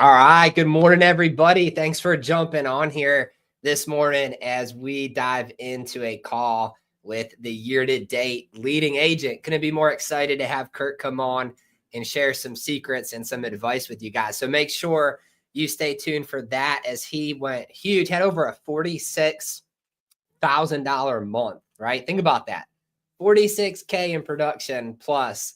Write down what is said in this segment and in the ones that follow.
All right. Good morning, everybody. Thanks for jumping on here this morning as we dive into a call with the year-to-date leading agent. Couldn't be more excited to have Kirk come on and share some secrets and some advice with you guys. So make sure you stay tuned for that as he went huge, had over a $46,000 month, right? Think about that. 46K in production plus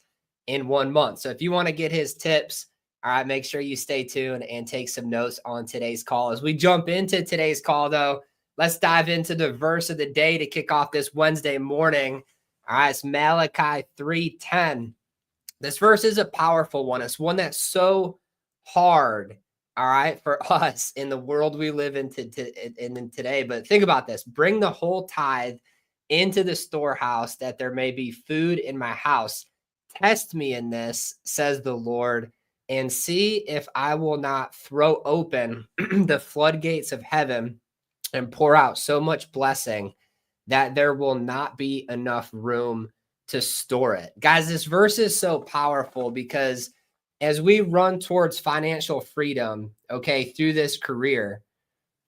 in 1 month. So if you want to get his tips, all right, make sure you stay tuned and take some notes on today's call. As we jump into today's call, though, let's dive into the verse of the day to kick off this Wednesday morning. All right, it's Malachi 3:10. This verse is a powerful one. It's one that's so hard, all right, for us in the world we live in today. But think about this. Bring the whole tithe into the storehouse that there may be food in my house. Test me in this, says the Lord, and see if I will not throw open the floodgates of heaven and pour out so much blessing that there will not be enough room to store it. Guys, this verse is so powerful because as we run towards financial freedom, okay, through this career,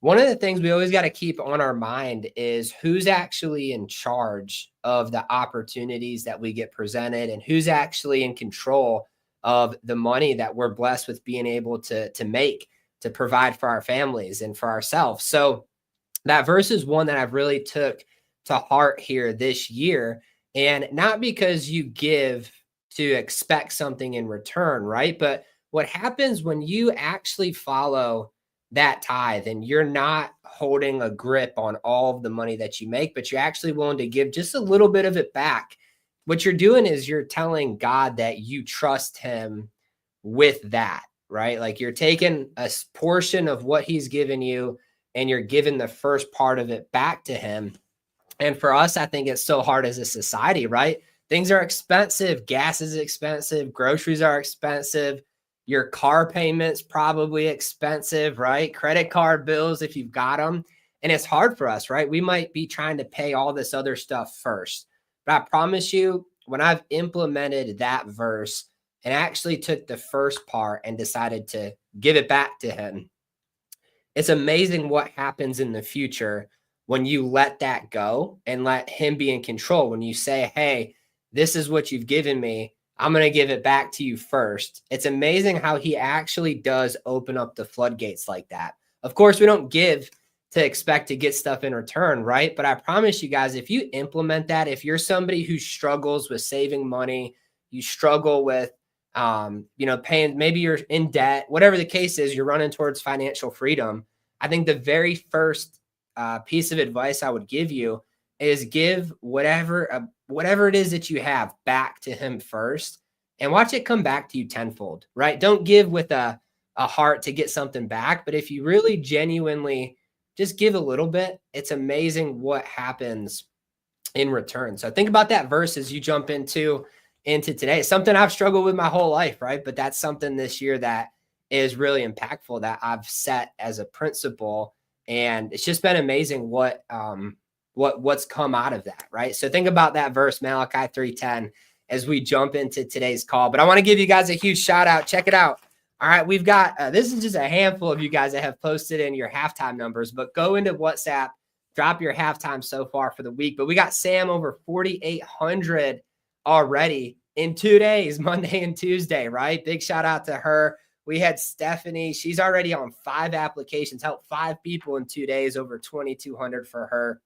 one of the things we always got to keep on our mind is who's actually in charge of the opportunities that we get presented and who's actually in control of the money that we're blessed with being able to make to provide for our families and for ourselves. So that verse is one that I've really took to heart here this year, and not because you give to expect something in return, right? But what happens when you actually follow that tithe and you're not holding a grip on all of the money that you make, but you're actually willing to give just a little bit of it back, what you're doing is you're telling God that you trust him with that, right? Like you're taking a portion of what he's given you and you're giving the first part of it back to him. And for us, I think it's so hard as a society, right? Things are expensive. Gas is expensive. Groceries are expensive. Your car payment's probably expensive, right? Credit card bills, if you've got them. And it's hard for us, right? We might be trying to pay all this other stuff first. But I promise you, when I've implemented that verse and actually took the first part and decided to give it back to him, it's amazing what happens in the future when you let that go and let him be in control. When you say, hey, this is what you've given me, I'm going to give it back to you first. It's amazing how he actually does open up the floodgates like that. Of course, we don't give to expect to get stuff in return, right? But I promise you guys, if you implement that, if you're somebody who struggles with saving money, you struggle with, paying, maybe you're in debt, whatever the case is, you're running towards financial freedom. I think the very first piece of advice I would give you is give whatever it is that you have back to him first and watch it come back to you tenfold, right? Don't give with a heart to get something back. But if you really genuinely just give a little bit, it's amazing what happens in return. So think about that verse as you jump into today. It's something I've struggled with my whole life, right? But that's something this year that is really impactful that I've set as a principle. And it's just been amazing what's come out of that, right? So think about that verse, Malachi 3:10, as we jump into today's call. But I want to give you guys a huge shout out. Check it out. All right, we've got, this is just a handful of you guys that have posted in your halftime numbers, but go into WhatsApp, drop your halftime so far for the week. But we got Sam over 4,800 already in 2 days, Monday and Tuesday, right? Big shout out to her. We had Stephanie. She's already on 5 applications, helped 5 people in 2 days, over 2,200 for her.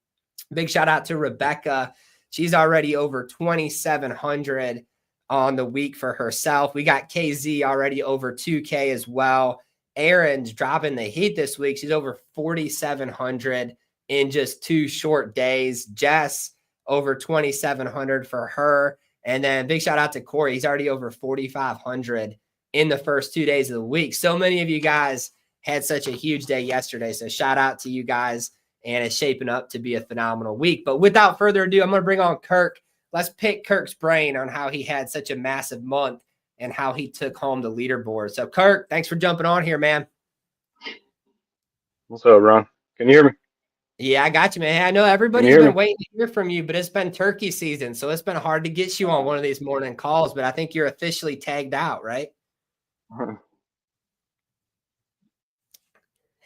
Big shout out to Rebecca. She's already over 2,700 on the week for herself. We got KZ already over 2K as well. Erin's dropping the heat this week. She's over 4,700 in just 2 short days. Jess over 2,700 for her. And then big shout out to Corey. He's already over 4,500 in the first 2 days of the week. So many of you guys had such a huge day yesterday. So shout out to you guys. And it's shaping up to be a phenomenal week. But without further ado, I'm going to bring on Kirk. Let's pick Kirk's brain on how he had such a massive month and how he took home the leaderboard. So, Kirk, thanks for jumping on here, man. What's up, Ron? Can you hear me? Yeah, I got you, man. I know everybody's been waiting to hear from you, but it's been turkey season, so it's been hard to get you on one of these morning calls, but I think you're officially tagged out, right?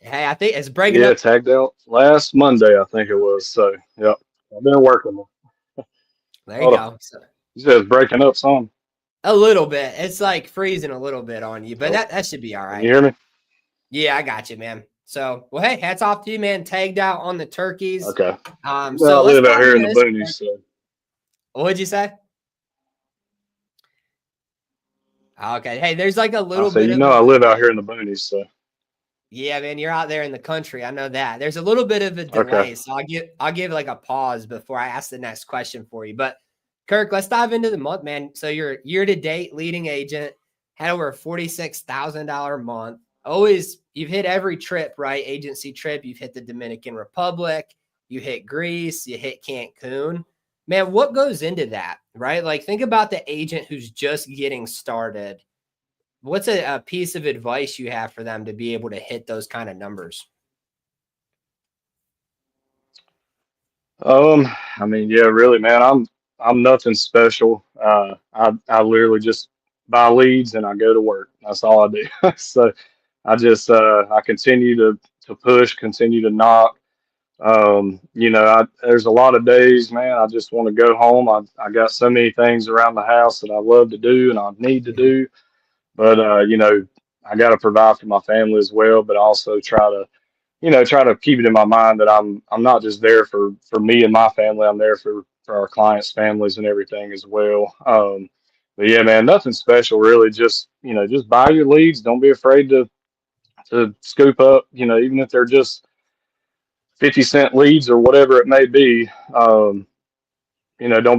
Hey, I think it's breaking Yeah, up. tagged out last Monday, I think it was. So, yep, I've been working. There you Hold on. go. So, You said it's breaking up some. a little bit. It's like freezing a little bit on you, but Oh, that should be all can you right. hear me? Yeah, I got you, man. So, well, hey, hats off to you, man. Tagged out on the turkeys. Okay. So Well, I let's live out dive here in into the this. boonies, so What'd you say? Okay. Hey, there's like a I little say, bit you of know, a I live out delay. here in the boonies, so Yeah, man, you're out there in the country. I know that. There's a little bit of a okay. delay, so I'll give like a pause before I ask the next question for you. But Kirk, let's dive into the month, man. So you're year to date leading agent, had over a $46,000 month. Always, you've hit every trip, right? Agency trip. You've hit the Dominican Republic, you hit Greece, you hit Cancun. Man, what goes into that, right? Like, think about the agent who's just getting started. What's a piece of advice you have for them to be able to hit those kind of numbers? Um, I mean, yeah, really, man, I'm nothing special. I literally just buy leads and I go to work. That's all I do. So I continue to push, continue to knock. There's a lot of days, man, I just want to go home. I got so many things around the house that I love to do and I need to Mhm. do, but I got to provide for my family as well, but also try to keep it in my mind that I'm not just there for me and my family. I'm there for our clients' families and everything as well. But yeah, man, nothing special really. Just buy your leads. Don't be afraid to scoop up. Even if they're just 50-cent leads or whatever it may be. Don't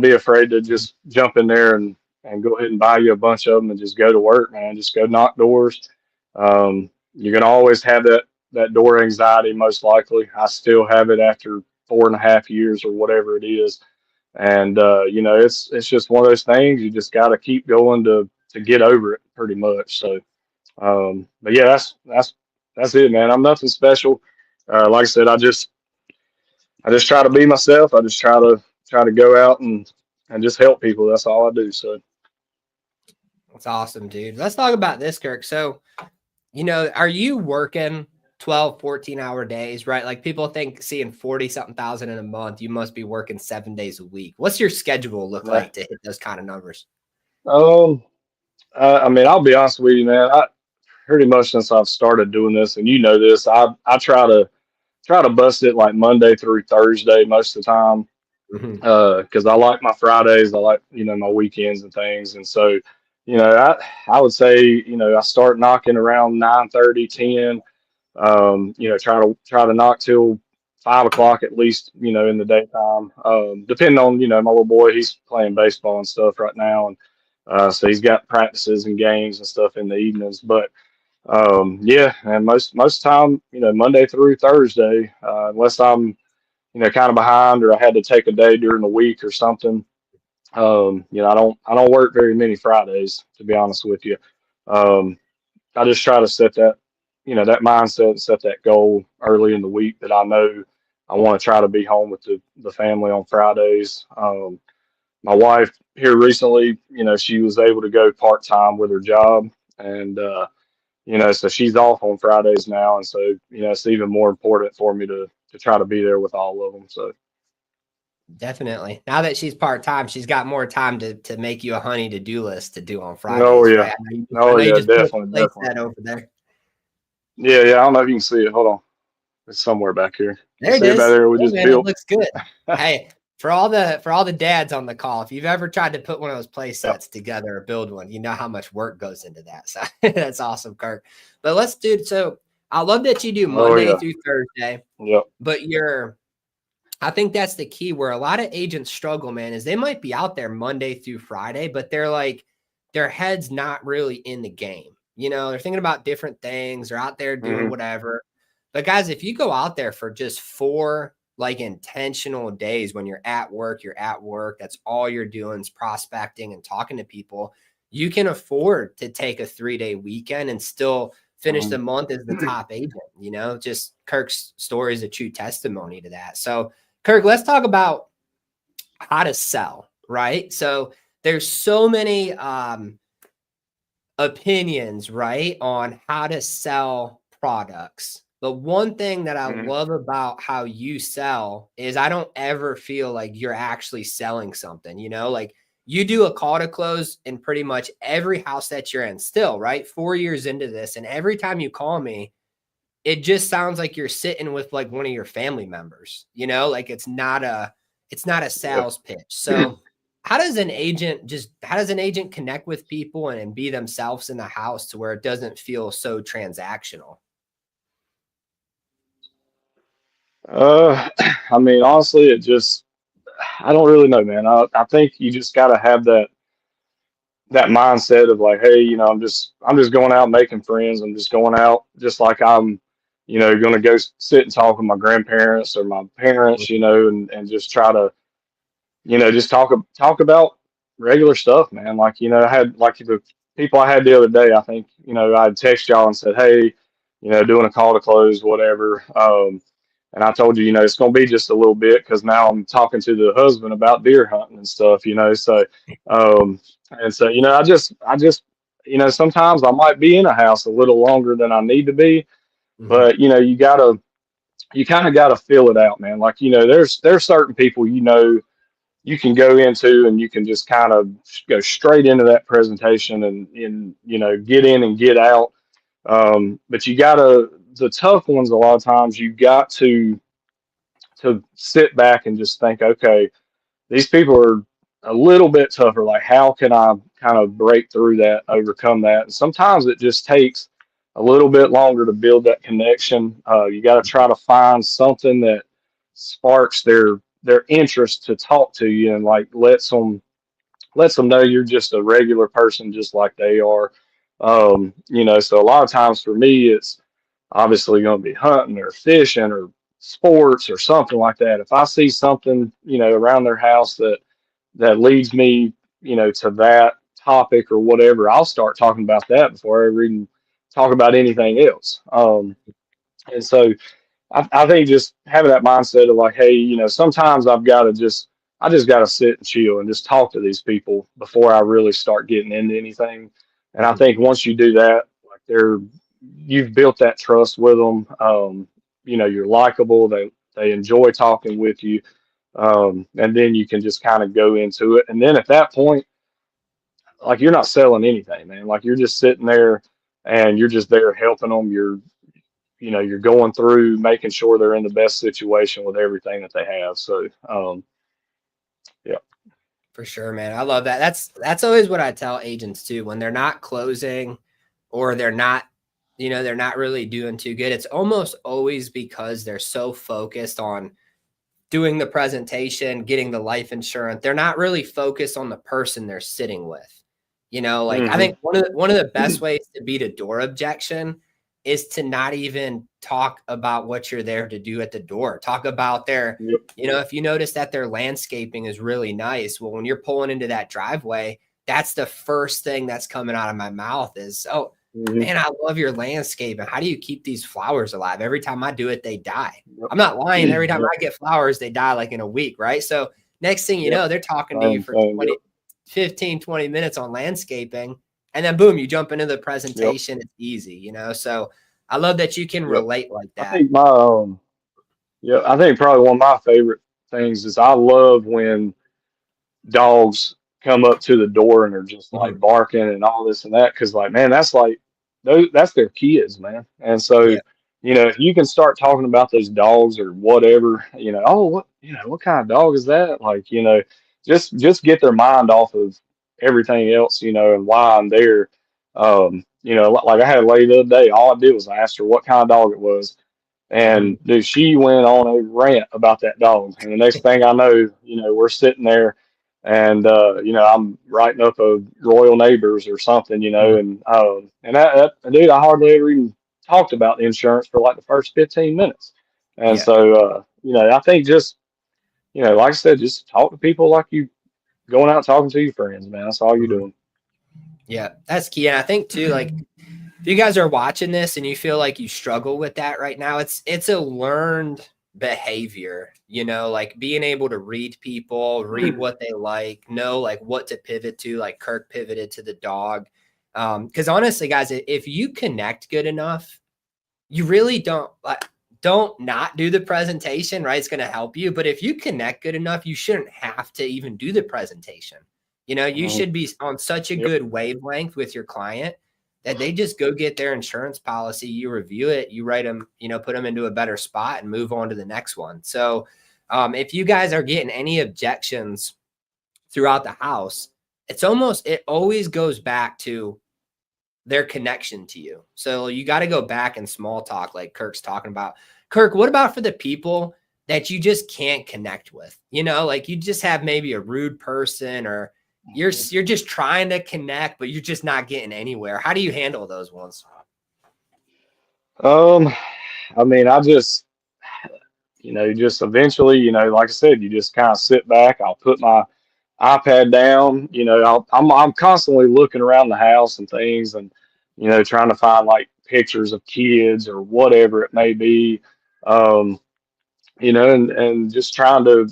be afraid to just jump in there and go ahead and buy you a bunch of them and just go to work, man. Just go knock doors. You're gonna always have that door anxiety, most likely. I still have it after 4.5 years or whatever it is, and it's just one of those things. You just got to keep going to get over it, pretty much. So, but yeah, that's it, man. I'm nothing special. Like I said, I just try to be myself. I just try to go out and just help people. That's all I do. So That's awesome, dude. Let's talk about this, Kirk. So, are you working 12, 14-hour days, right? Like people think seeing 40 something thousand in a month, you must be working 7 days a week. What's your schedule look yeah. like to hit those kind of numbers? Um, I mean, I'll be honest with you, man. I pretty much since I've started doing this, and you know this, I try to bust it like Monday through Thursday most of the time. Mhm. Because I like my Fridays, I like my weekends and things, and so I would say I start knocking around 9:30, 10. Try to knock till 5 o'clock at least, in the daytime. Depending on, my little boy, he's playing baseball and stuff right now. And so he's got practices and games and stuff in the evenings. But yeah, and most time, Monday through Thursday, unless I'm, kind of behind or I had to take a day during the week or something. I don't work very many Fridays, to be honest with you. Um, I just try to set that mindset, set that goal early in the week that I know I want to try to be home with the family on Fridays. My wife here recently, she was able to go part time with her job, and so she's off on Fridays now, and so it's even more important for me to try to be there with all of them. So, Definitely. Now that she's part-time, she's got more time to make you a honey to-do list to do on oh Fridays, right? yeah, I oh know you yeah, just put up definitely, a place definitely, set over there. yeah, yeah. I don't know if you can see it. Hold on, it's somewhere back here. You There it see it back is. there? We Yeah, just man, it built. looks good. Hey, for all the dads on the call, if you've ever tried to put one of those play Yeah. sets together or build one, you know how much work goes into that. So that's awesome, Kirk. But let's do so. I love that you do Oh Monday yeah. through Thursday, Yep. but I think that's the key where a lot of agents struggle, man, is they might be out there Monday through Friday, but they're like their head's not really in the game. They're thinking about different things, they're out there doing Hmm. whatever. But guys, if you go out there for just 4 like intentional days when you're at work, that's all you're doing is prospecting and talking to people. You can afford to take a 3-day weekend and still finish Hmm. the month as the top agent. Just Kirk's story is a true testimony to that. So Kirk, let's talk about how to sell, right? So there's so many opinions, right, on how to sell products. But one thing that I Mhm. love about how you sell is I don't ever feel like you're actually selling something, like you do a call to close in pretty much every house that you're in still, right? 4 years into this. And every time you call me, it just sounds like you're sitting with like one of your family members, like it's not a Yeah. sales pitch. So how does an agent connect with people and be themselves in the house to where it doesn't feel so transactional? Uh, I mean, honestly, I don't really know, man. I think you just got to have that mindset of like, hey, I'm just going out making friends. I'm just going out just like I'm, going to go sit and talk with my grandparents or my parents, and just try to, just talk about regular stuff, man. Like, I had like the people I had the other day, I think, I'd text y'all and said, hey, doing a call to close, whatever. And I told you, it's going to be just a little bit because now I'm talking to the husband about deer hunting and stuff, So, um, and so, sometimes I might be in a house a little longer than I need to be, Mhm. but you kind of gotta feel it out, man. Like, there's certain people, you can go into and you can just kind of go straight into that presentation and get in and get out. But the tough ones, a lot of times you got to sit back and just think, okay, these people are a little bit tougher. Like, how can I kind of break through that, overcome that? And sometimes it just takes a little bit longer to build that connection. You got to try to find something that sparks their interest to talk to you and like lets them know you're just a regular person, just like they are. So a lot of times for me, it's obviously going to be hunting or fishing or sports or something like that. If I see something, around their house that leads me, to that topic or whatever, I'll start talking about that before I ever even talk about anything else. And so I think just having that mindset of like, hey, sometimes I just got to sit and chill and just talk to these people before I really start getting into anything. And I Mhm. think once you do that, like you've built that trust with them. You're likable. They enjoy talking with you. And then you can just kind of go into it. And then at that point, like you're not selling anything, man. Like you're just sitting there and you're just there helping them. You're going through making sure they're in the best situation with everything that they have. So, yeah. For sure, man. I love that. That's always what I tell agents too when they're not closing or they're not really doing too good. It's almost always because they're so focused on doing the presentation, getting the life insurance. They're not really focused on the person they're sitting with. Like I Hmm. think one of the best ways to beat a door objection is to not even talk about what you're there to do at the door. Talk about Yep. if you notice that their landscaping is really nice, well, when you're pulling into that driveway, that's the first thing that's coming out of my mouth is, oh, Hmm. man, I love your landscape. And how do you keep these flowers alive? Every time I do it, they die. Yep. I'm not lying. Every time Yep. I get flowers, they die like in a week, right? So next thing you Yep. know, they're talking to you Same for thing. 20, 15, 20 minutes on landscaping. And then boom, you jump into the Yep. presentation. It's easy. So I love that you can Yep. relate like I that. think yeah, I think probably one of my favorite things is I love when dogs come up to the door and are just like Mhm. barking and all this and that because like man that's like that's their kids, man. And so Yeah. if you can start talking about those dogs or whatever, oh, what kind of dog is that, like, just get their mind off of everything else, and why I'm there. Like I had a lady the other day, all I did was I asked her what kind of dog it was. Mhm. And dude, she went on a rant about that dog. And the next thing I know, we're sitting there and I'm writing up a Royal Neighbors or something, Mhm. and dude, I hardly ever even talked about the insurance for like the first 15 minutes. And Yeah. so I think just, like I said, just talk to people like you going out talking to your friends, man. That's all you're Mhm. doing. Yeah. That's key. And I think too, like if you guys are watching this and you feel like you struggle with that right now, it's a learned behavior, like being able to read people, read what they like, know like what to pivot to, like Kirk pivoted to the dog. Because honestly, guys, if you connect good enough, you really don't not do the presentation, right? It's going to help you. But if you connect good enough, you shouldn't have to even do the presentation. You know, you should be on such a good wavelength with your client that they just go get their insurance policy, you review it, you write them, you know, put them into a better spot and move on to the next one. So if you guys are getting any objections throughout the house, it always goes back to their connection to you. So you got to go back and small talk like Kirk's talking about. Kirk, what about for the people that you just can't connect with? You know, like you just have maybe a rude person, or you're just trying to connect, but you're just not getting anywhere. How do you handle those ones? I mean, I just, just eventually, like I said, you just kind of sit back. I'll put my iPad down. I'm constantly looking around the house and things, and trying to find like pictures of kids or whatever it may be. Um, and just trying to,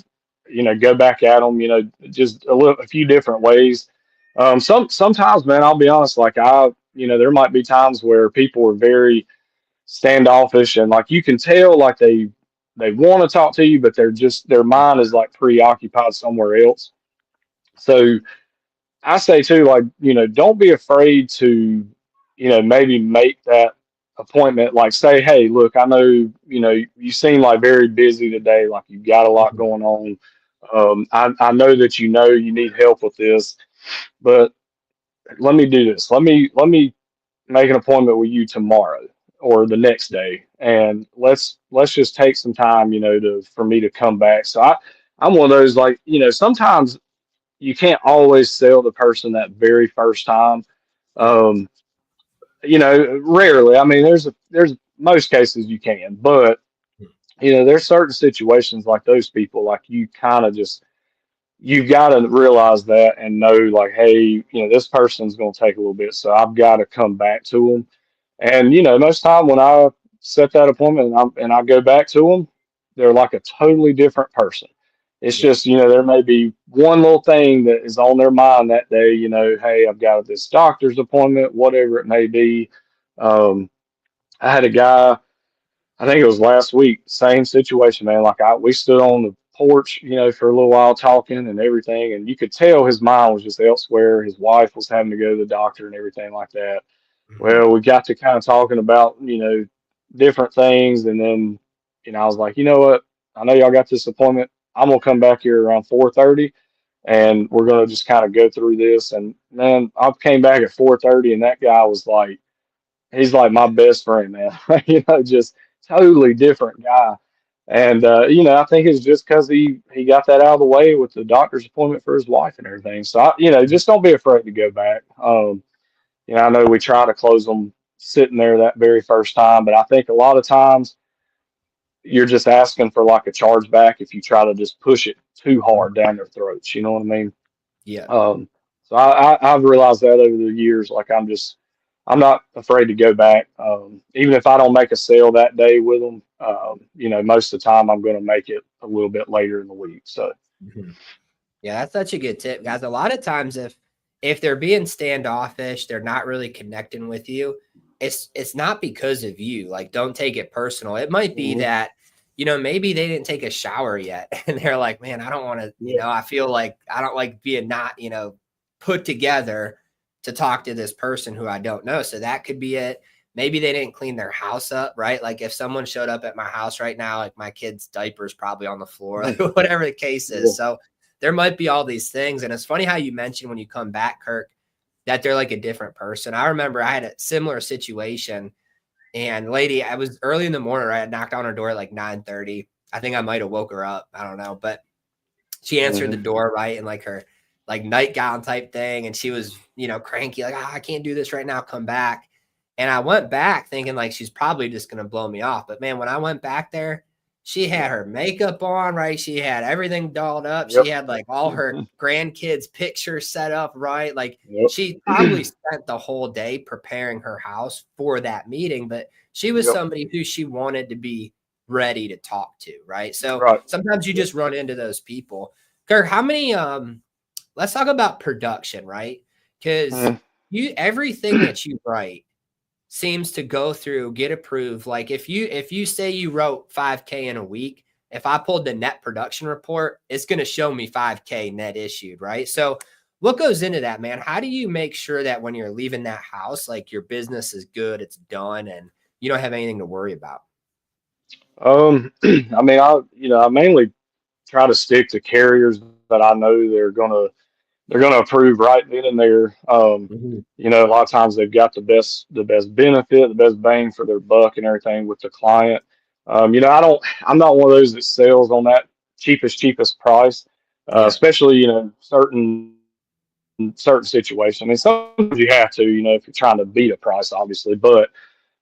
go back at them. Just a few different ways. Sometimes, man, I'll be honest. Like there might be times where people are very standoffish, and like you can tell, like they want to talk to you, but their mind is like preoccupied somewhere else. So I say too, like, don't be afraid to, maybe make that appointment. Like say, hey, look, I know, you seem like very busy today, like you've got a lot going on. I know that you need help with this, but let me do this. Let me make an appointment with you tomorrow or the next day, and let's just take some time, for me to come back. So I'm one of those, like, sometimes you can't always sell the person that very first time. Um, Rarely. I mean, there's most cases you can, but there's certain situations like those people, like you kind of just you've got to realize that and know, like, hey, this person's going to take a little bit, so I've got to come back to them. And most time when I set that appointment and I go back to them, they're like a totally different person. It's Yeah. just, there may be one little thing that is on their mind that day, hey, I've got this doctor's appointment, whatever it may be. Um, I had a guy, I think it was last week, same situation, man. Like we stood on the porch, for a little while talking and everything, and you could tell his mind was just elsewhere. His wife was having to go to the doctor and everything like that. Mhm. Well, we got to kind of talking about, different things, and then, I was like, you know what? I know y'all got this appointment. I'm gonna come back here around 4:30, and we're gonna just kind of go through this. And man, I came back at 4:30, and that guy was like, he's like my best friend, man. Just totally different guy. And I think it's just because he got that out of the way with the doctor's appointment for his wife and everything. So just don't be afraid to go back. I know we try to close them sitting there that very first time, but I think a lot of times you're just asking for like a charge back if you try to just push it too hard down their throats. You know what I mean? Yeah. So I've realized that over the years. Like I'm not afraid to go back, even if I don't make a sale that day with them. Most of the time I'm going to make it a little bit later in the week. So. Mhm. Yeah, that's such a good tip, guys. A lot of times if they're being standoffish, they're not really connecting with you, it's not because of you. Like, don't take it personal. It might be Mhm. that, maybe they didn't take a shower yet and they're like, man, I don't want to, Yeah. I feel like I don't like being not, put together to talk to this person who I don't know. So that could be it. Maybe they didn't clean their house up, right? Like if someone showed up at my house right now, like my kid's diaper's probably on the floor, like whatever the case Yeah. is. So there might be all these things. And it's funny how you mentioned when you come back, Kirk, that they're like a different person. I remember I had a similar situation, and lady, I was early in the morning, right? I knocked on her door at like 9:30. I think I might have woke her up. I don't know. But she answered the Mhm. door, right? In like her like nightgown type thing. And she was, cranky, like, I can't do this right now. Come back. And I went back thinking like she's probably just gonna blow me off. But man, when I went back there, she had her makeup on, right? She had everything dolled up. She Yep. had like all her grandkids' pictures set up, right? Like Yep. she probably spent the whole day preparing her house for that meeting, but she was Yep. somebody who she wanted to be ready to talk to, right? So Right. sometimes you Yep. just run into those people. Kirk, how many let's talk about production, right? Because Mhm. everything that you write seems to go through, get approved. Like if you say you wrote 5K in a week, if I pulled the net production report, it's going to show me 5K net issued, right? So what goes into that, man? How do you make sure that when you're leaving that house, like your business is good, it's done, and you don't have anything to worry about? I mean, I mainly try to stick to carriers that I know they're gonna approve right then and there. Mhm. A lot of times they've got the best benefit, the best bang for their buck, and everything with the client. I'm not one of those that sells on that cheapest price, Yeah. especially certain situations. I mean, sometimes you have to, if you're trying to beat a price, obviously, but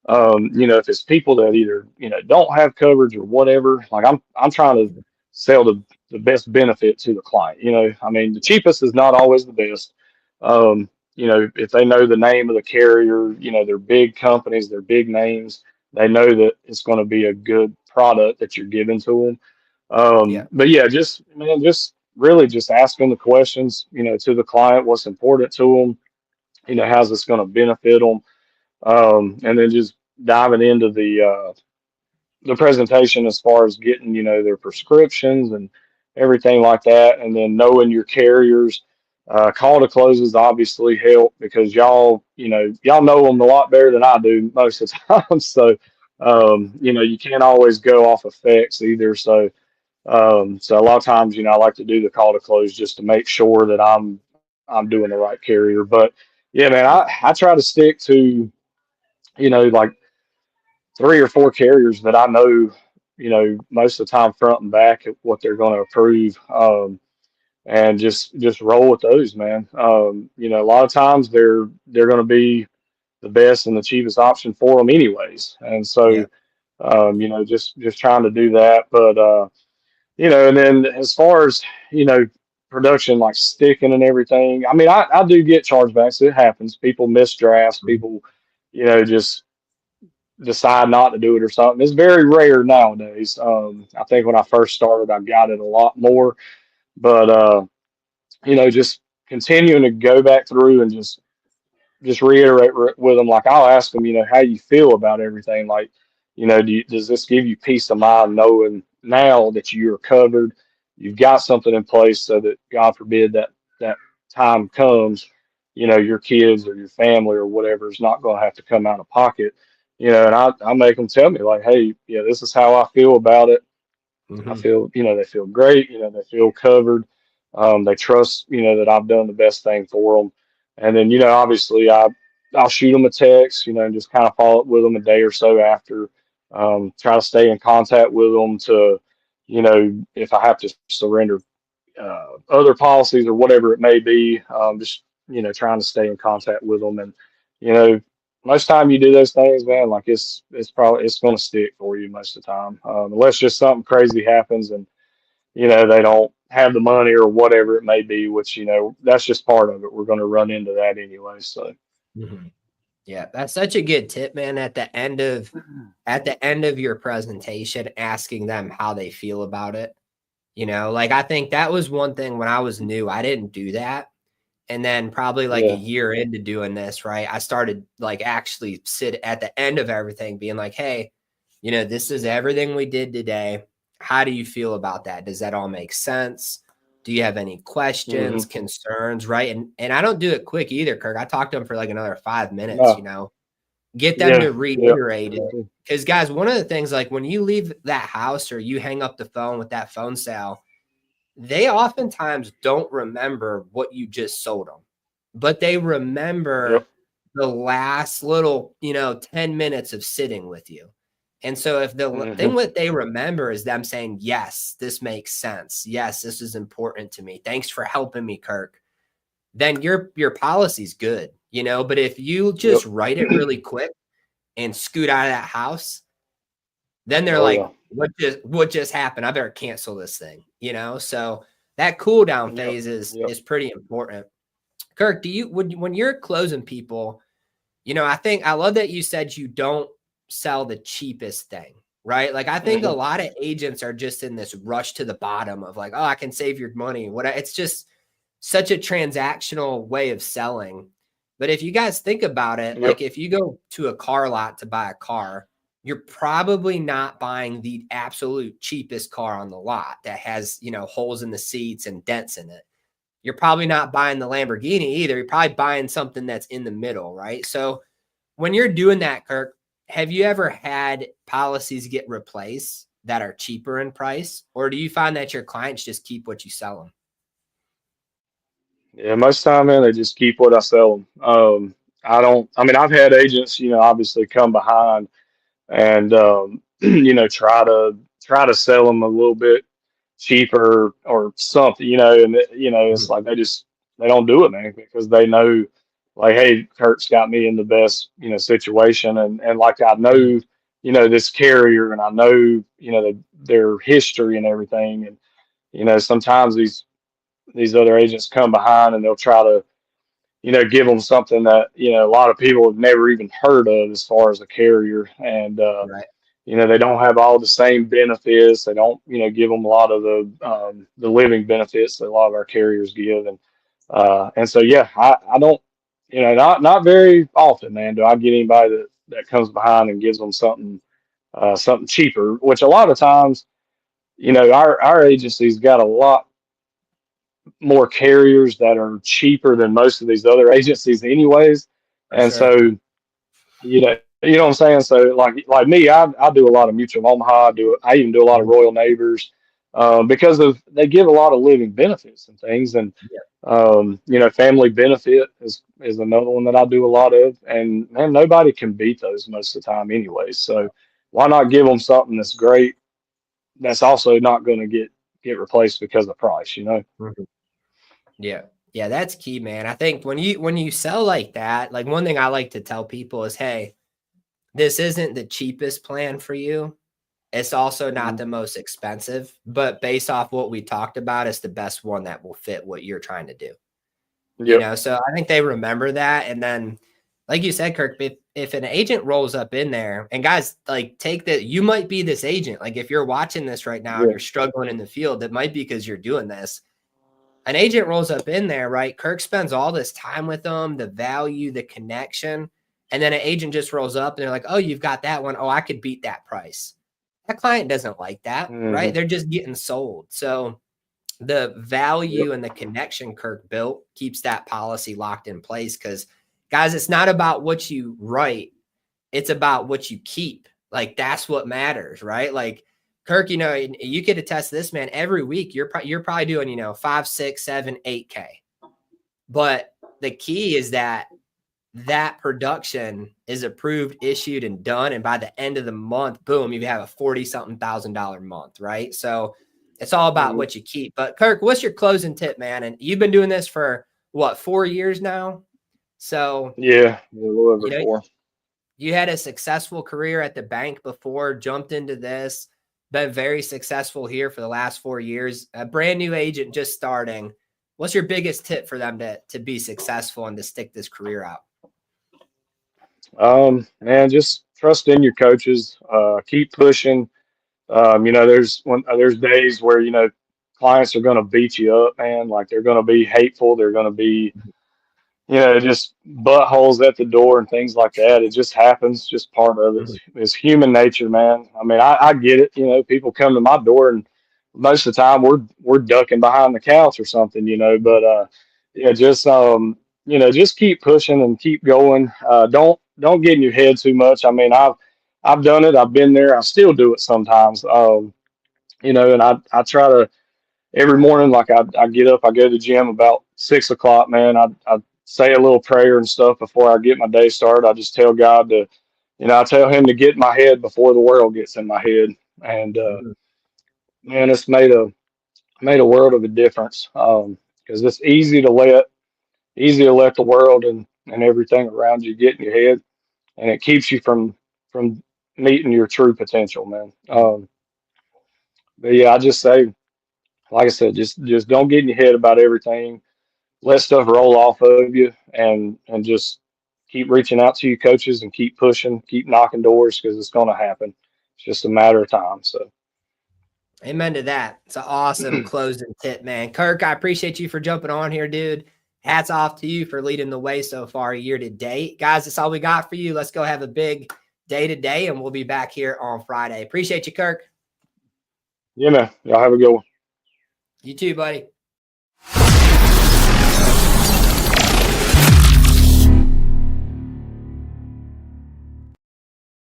if it's people that either, don't have coverage or whatever, like I'm trying to sell the best benefit to the client. I mean, the cheapest is not always the best. If they know the name of the carrier, they're big companies, they're big names, they know that it's going to be a good product that you're giving to them. Yeah. But yeah, just really just asking the questions, to the client, what's important to them, how's this going to benefit them, and then just diving into the presentation as far as getting, their prescriptions and everything like that, and then knowing your carriers. Call to closes obviously help because y'all know them a lot better than I do most of the time. So you can't always go off effects either. So a lot of times, I like to do the call to close just to make sure that I'm doing the right carrier. But yeah, man, Yeah. I try to stick to, like 3 or 4 carriers that I know, most of the time front and back at what they're going to approve, and just roll with those, man. A lot of times they're going to be the best and the cheapest option for them, anyways. And so, Yeah. just trying to do that. But and then as far as production like sticking and everything, I mean, I do get chargebacks. It happens. People miss drafts. Mhm. People, just decide not to do it or something. It's very rare nowadays. I think when I first started, I got it a lot more, but just continuing to go back through and just reiterate with them. Like I'll ask them, how you feel about everything. Like, does this give you peace of mind knowing now that you're covered, you've got something in place so that God forbid that time comes, your kids or your family or whatever is not going to have to come out of pocket. And I make them tell me like, hey, yeah, this is how I feel about it. I Mhm. feel, they feel great. They feel covered. They trust, that I've done the best thing for them. And then, obviously I'll shoot them a text, and just kind of follow up with them a day or so after. Try to stay in contact with them to, if I have to surrender other policies or whatever it may be, just, trying to stay in contact with them. And, you know, most time you do those things, man, like it's going to stick for you most of the time, unless just something crazy happens and they don't have the money or whatever it may be, which that's just part of it. We're going to run into that anyway. So Mhm. Yeah, that's such a good tip, man. At the end of your presentation, asking them how they feel about it. Like I think that was one thing when I was new, I didn't do that. And then probably like a yeah, year into doing this, right? I started like actually sit at the end of everything being like, hey, this is everything we did today. How do you feel about that? Does that all make sense? Do you have any questions, hmm concerns, right? And I don't do it quick either, Kirk. I talked to them for like another 5 minutes, no, get them yeah, to yeah, reiterate it. Because guys, one of the things like when you leave that house or you hang up the phone with that phone sale, they oftentimes don't remember what you just sold them, but they yep, remember the last little, 10 minutes of sitting with you. And so if the hmm thing what they remember is them saying, yes, this makes sense. Yes, this is important to me. Thanks for helping me, Kirk. Then your policy's good, but if you yep, just write it really quick and scoot out of that house, then they're oh yeah, like, what just happened? I better cancel this thing. So that cool down yep, phase is yep, is pretty important. Kirk, do you when you're closing people, I think I love that you said you don't sell the cheapest thing, right? Like I think a hmm lot of agents are just in this rush to the bottom of like, oh, I can save your money. It's just such a transactional way of selling. But if you guys think about it, Yep. like if you go to a car lot to buy a car, you're probably not buying the absolute cheapest car on the lot that has, you know, holes in the seats and dents in it. You're probably not buying the Lamborghini either. You're probably buying something that's in the middle, right? So when you're doing that, Kirk, have you ever had policies get replaced that are cheaper in price? Or do you find that your clients just keep what you sell them? Yeah, most time, man, they just keep what I sell them. I mean, I've had agents, you know, obviously come behind and, you know, try to sell them a little bit cheaper or something, you know, and, you know, it's Mhm. like they don't do it, man, because they know, like, hey, Kurt's got me in the best, you know, situation. And like, I know, Mhm. you know, this carrier and I know, you know, their history and everything. And, you know, sometimes these other agents come behind and they'll try to, you know, give them something that, you know, a lot of people have never even heard of as far as a carrier. And, Right. you know, they don't have all the same benefits. They don't, you know, give them a lot of the living benefits that a lot of our carriers give. And so, yeah, I don't, you know, not very often, man, do I get anybody that comes behind and gives them something cheaper, which a lot of times, you know, our agency's got a lot more carriers that are cheaper than most of these other agencies anyways. For And sure. so, you know what I'm saying? So like me, I do a lot of Mutual of Omaha. I even do a lot of Mhm. Royal Neighbors, because they give a lot of living benefits and things. And, Yeah. you know, family benefit is another one that I do a lot of. And man, nobody can beat those most of the time anyways. So why not give them something that's great, that's also not going to get replaced because of price, you know? Mhm. Yeah. Yeah, that's key, man. I think when you sell like that, like one thing I like to tell people is, hey, this isn't the cheapest plan for you. It's also not Mhm. the most expensive, but based off what we talked about, it's the best one that will fit what you're trying to do. You Yep. know, so I think they remember that. And then, like you said, Kirk, if an agent rolls up in there, and guys, like take that, you might be this agent. Like if you're watching this right now and Yeah. you're struggling in the field, that might be because you're doing this. An agent rolls up in there, right? Kirk spends all this time with them, the value, the connection. And then an agent just rolls up and they're like, oh, you've got that one. Oh, I could beat that price. That client doesn't like that, right? Hmm. They're just getting sold. So the Yep. value and the connection Kirk built keeps that policy locked in place. Because, guys, it's not about what you write, it's about what you keep. Like that's what matters, right? Like Kirk, you know, you could attest to this, man. Every week you're probably doing, you know, 5, 6, 7, 8K. But the key is that production is approved, issued, and done. And by the end of the month, boom, you have a 40 something $1,000 month, right? So it's all about Mhm. what you keep. But Kirk, what's your closing tip, man? And you've been doing this for what, 4 years now? So, Yeah, a little over you know, four. you had a successful career at the bank before, jumped into this, been very successful here for the last 4 years. A brand new agent just starting. What's your biggest tip for them to be successful and to stick this career out? Man, just trust in your coaches. Keep pushing. You know, there's days where, you know, clients are going to beat you up, man. Like they're going to be hateful. They're going to be, you know, just buttholes at the door and things like that. It just happens. Just part of it. Mhm. It's human nature, man. I mean, I get it. You know, people come to my door and most of the time we're ducking behind the couch or something, you know. But yeah, just you know, just keep pushing and keep going. Don't get in your head too much. I mean, I've done it. I've been there. I still do it sometimes. You know, and I try to every morning, like I get up, I go to the gym about 6 o'clock, man. I say a little prayer and stuff before I get my day started. I just tell God to, you know, I tell him to get in my head before the world gets in my head. And Mhm. man, it's made a world of a difference. Because it's easy to let the world and everything around you get in your head, and it keeps you from meeting your true potential, man. But yeah, I just say, like I said, just don't get in your head about everything. Let stuff roll off of you, and just keep reaching out to your coaches and keep pushing, keep knocking doors because it's going to happen. It's just a matter of time. So, Amen to that. It's an awesome closing tip, man. Kirk, I appreciate you for jumping on here, dude. hats off to you for leading the way so far year to date. Guys, that's all we got for you. Let's go have a big day today, and we'll be back here on Friday. Appreciate you, Kirk. Yeah, man. Y'all have a good one. You too, buddy.